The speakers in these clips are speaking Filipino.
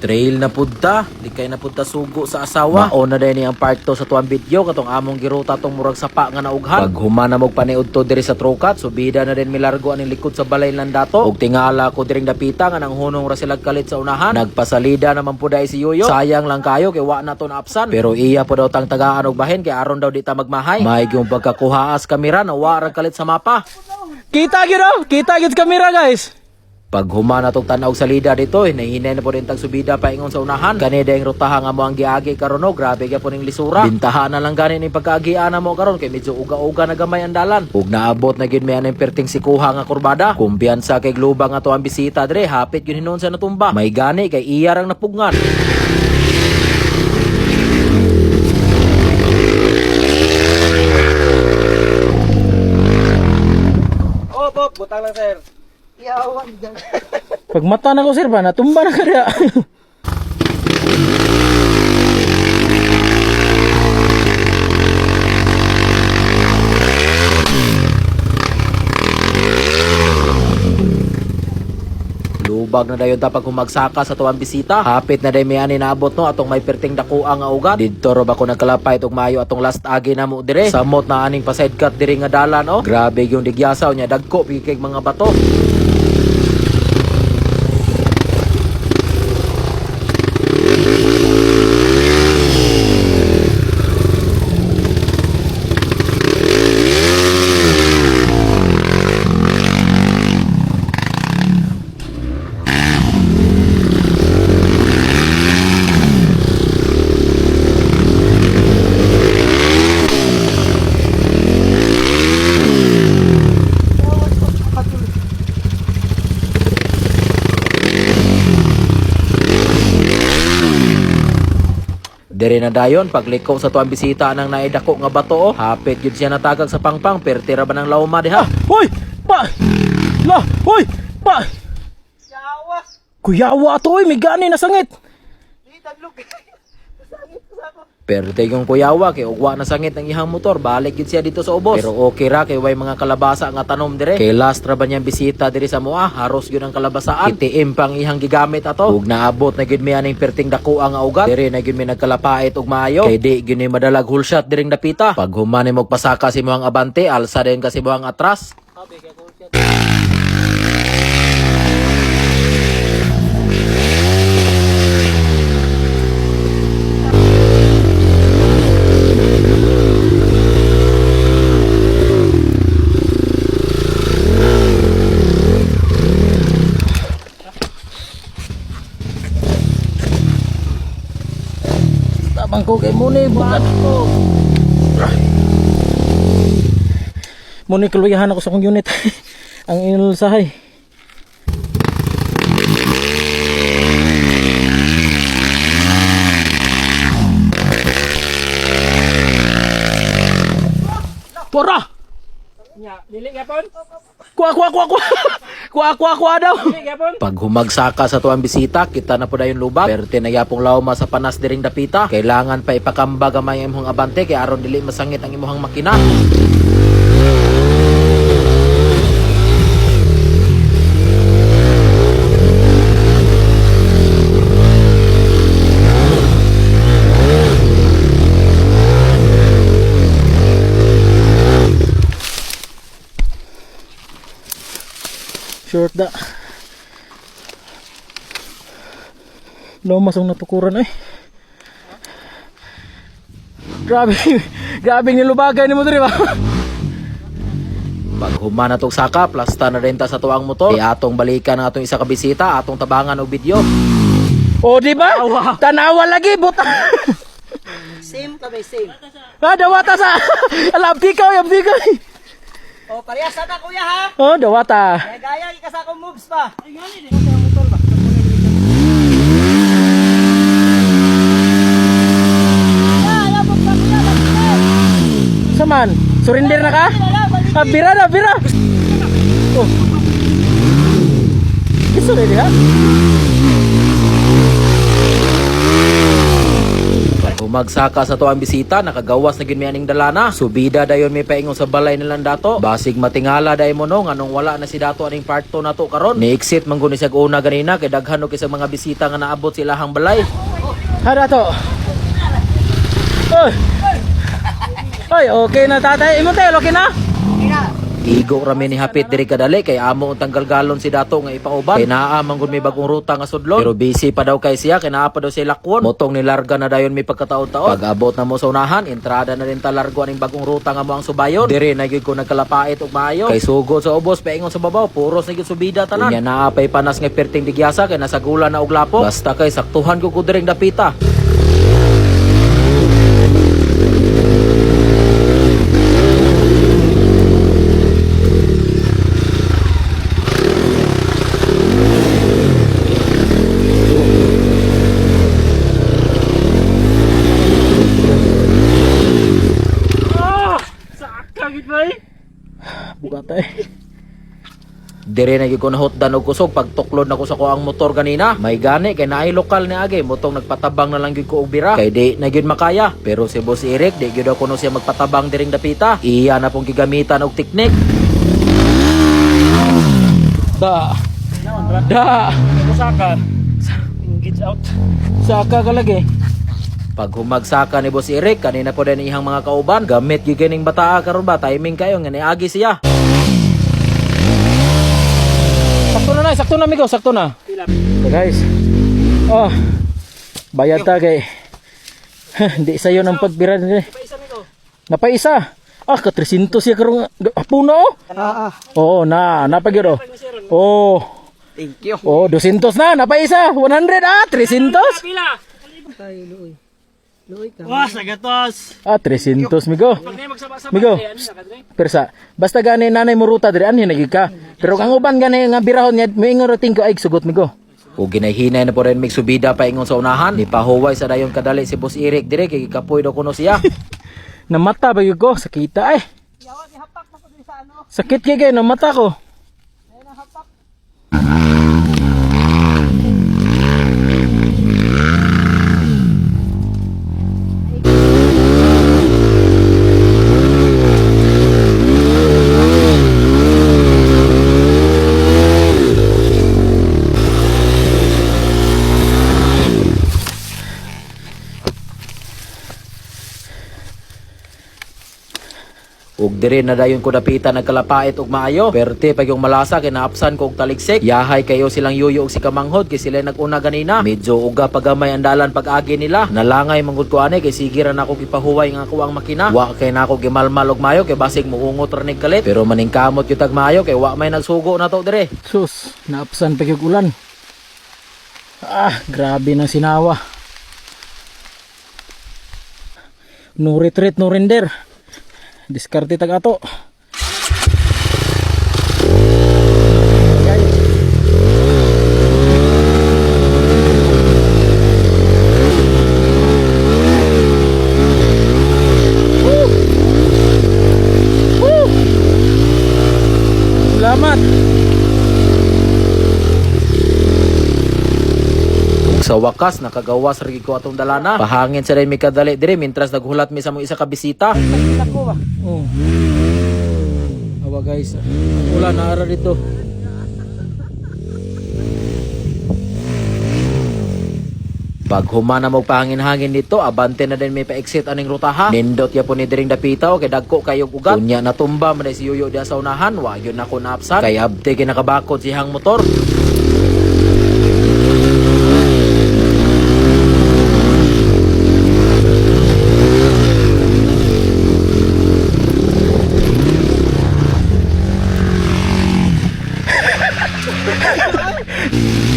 Trail na pudta, di kay na pudta sugo sa asawa. Mauna din ang part 2 sa tuwang video katong among giruta tong murag sapa nga naughan. Pag humana mog paniud to diri sa trukat, subida na din milargo aning likod sa balay ng dato. Ug tingala ko diring dapita nga nang hunong ra sila kalit sa unahan. Nagpasalida naman puday si Yoyo. Sayang lang kayo kay wa na to naapsan. Pero iya po daw tang tagaan og bahin kay aron daw di ta magmahay. May yung pagkakuhaas kamera na wa ra kalit sa mapa. Kita gyud oh, kita gyud kamera guys. Pag humana tong tanaw sa lida dito, hinahinay na po rin tag subida paingon sa unahan. Kanida yung rutaha nga mo ang giagi karon no, grabe ka po ning lisura. Bintahan na lang ganin yung pagkaagian na mo karon kay medyo uga-uga na gamay ang dalan. Ug naabot na gyud may anong perting sikuha nga kurbada. Kumbiyansa kay glubang nga to ang bisita dre, hapit gyud hinon sa natumba. May gani kay iya rang napugngan. Oh, Bob, butang lang sir. Yawan dyan. Pag mata na ko sir ba, natumba na kaya. Lubag na dayon tapag humagsaka sa tuwang bisita. Hapit na day may ani naabot no atong may perting dakuha nga ugat. Didto ro ba ko nagkalapay og maayo atong last agi na mo dire. Samot na aning pa side cut diri nga dalan oh. Grabe yung digyasaw nya dagko pikig mga bato. Dere na dayon pagliko sa tuwang bisita nang naidako nga bato oh. Hapit yun siya natagag sa pangpang pertira ba ng lauma diha. Hoy! Pa! La! Hoy! Pa! Yawa. Kuyawa to eh, may gani na sangit. Di taglog. Masangit ko sa ako. Perte yung kuyawa kay ugwa na sangit ang ihang motor balik yun siya dito sa ubos. Pero okay ra kay way mga kalabasa nga tanom dire. Kay last ra ba niyang bisita diri sa mua haros yun ang kalabasaan. Itiim pang ihang gigamit ato. Ug naabot na gyud mi aning perting dakuha nga ugat. Dire na gyud mi nagkalapait og maayo. Kay di gyud ni madalag hulshot diring dapita. Pag humani mo pasaka si mo ang abante alsa din kasi mo ang atras. Tabang ko kay Muni, bukat ko. Muni, kaluyahan ako sa kong unit. Ang inulsahay. Pora! Dili gapon? Kuha daw. Pag humagsaka sa tuwang bisita, kita na po na yung lubak. Perte na yapong lauma sa panas diring dapita. Kailangan pa ipakamba gamay ang imong abante kay aron dili masangit ang imong makina. Short da. Lomas ang natukuran eh. Grabe. Grabe nilubagay ni mo diri ba? Pag humana tong saka, plasta na rin ta sa tuwang motor. Kaya atong balikan ang atong isa ka bisita, atong tabangan og video. O di ba? Tanawa lagi buta. Same kami, same. Dawata sa. Alabdi ka, alabdi ka. O, parehas na kuya ha. Oh, dawata. Gaya, ikas akong moves pa. Ay, gani din. Saman, surrender na ka? Bira na, bira. Oh. Surrender ha? humagsaka sa tuang bisita, nakagawas na gyud mi aning dalana. Subida dayon mi paingon sa balay nilang dato. Basig matingala dayon mo no nganong wala na si dato aning part 2 nato karon. Ni-exit man guni siya una ganina kay daghan og isang mga bisita nga naabot sa ilahang balay. Ha dato. Oy. Oy, okay na tatay. Imo tayo, okay na? Igo rami ni hapit diri kadali kay amo untang galgalon si dato nga ipauban. Kay naa man gud may bagong ruta nga sudlon. Pero busy pa daw kay siya kay naa pa daw siya lakwon. Motong ni larga na dayon mi pagkataon-taon. Pag abot na mo sa unahan, entrada na rin ta largo aning bagong ruta nga mo ang subayon. Diri na gyud ko nagkalapait og maayo. Kay sugod sa ubos paingon sa babaw, puros na gyud subida tanan. Unya naa pay panas nga perting digyasa kay nasagulan na og lapo. Basta kay saktuhan ko diring dapita. Bugatay. Dire na gyud ko nahutdan og kusog pagtuklod na ko sa kuang motor kanina. May gani kay naay lokal ni age motong nagpatabang na lang gyud ko og bira. Kay di na gyud makaya. Pero si Boss Eric di gyud ako no siya magpatabang diring dapita. Iya na pong gigamitan og teknik. Da. Usakan. Engage out. Saka ka lagi. Pag humagsaka ni Boss Eric kanina po din ihang mga kauban, gamit gyud kining bataa karon ba timing kayo nga niagi siya. Sakto na amigo, sakto na. Okay, guys. Oh. Bayad ta kay. Hindi sayo ng pagbira ni. Napaisa. Ah, ka 300 siya karong puno. Oh, napagyo. Oh. Thank you. Oh, 200 na, napaisa. 100 300. Pila. Wah, sagatos. 300 migo. Pag na magsaba-saba Migo. kadre. Persa, basta gani nanay mo ruta diri anhi nagig ka. Pero ang uban gani nga birahon niya, moingon rating ko ay sugot migo. O ginayhinay na po rin mig subida pa ingon sa unahan. Ni pahuway sa dayon kadali si Boss Eric dire kay kapoy daw kuno siya. Namata ba yun ko? Sakita ay. Sakit kaya namata ko. Ug dire na dayon ko dapitan nagkalapait og maayo. Perte pag yung malasa kay naapsan ko og taligsik. Yahay kayo silang yuyo og si kamanghod kay sila nag-una ganina. Medyo uga pagamay ang dalan pag-agi nila. Nalangay manggod ko ani kay sige ra nako gipahuway nga ako ang makina. Wa kay nako gimalmal og maayo kay basig muungot ra nig kalit. Pero maningkamot yung tag maayo kay wa may nagsugo na to dire. Sus, naapsan pa yung ulan. Grabe ng sinawa. No retreat, no render. Diskarte tag ato. Salamat. Sa wakas nakagawas ra gid ko atong dalana. Pahangin sa rin mi kadali dire mintras naghulat mi sa mo isa ka bisita. Oh. Awa guys, wala na ara dito. Pag humana mo pahangin-hangin dito, abante na din may pa-exit aning rutaha. Nindot ya po ni diring dapitaw kay dagko kayog ugat. Unya natumba man si Yuyo dia sa unahan, wa yun ako naapsan. Kay abte kinakabakod sihang motor.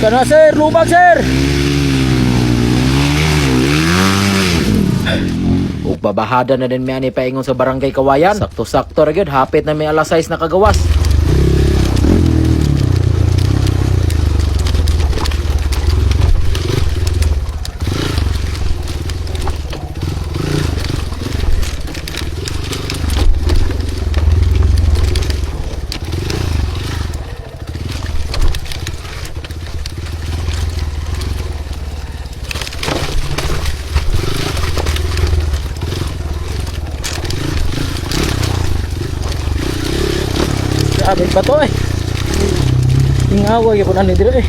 Kana sir, lubag sir. Ug babahada na din may ani paingon sa barangay Kawayan. Sakto-sakto ra gyud, hapit na may alas 6 na kagawas. Sabit ba to eh? Ingawag yung ano dito eh.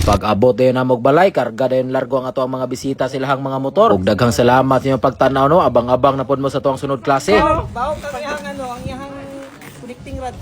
Pag abot dayon na magbalay, karga dayon largo ang ato ang mga bisita silahang mga motor. Ug daghang salamat sa inyong pagtanaw no. Abang-abang na pod mo sa tuwang sunod klase. Bawo kang iyang ano, ang iyang connecting rod.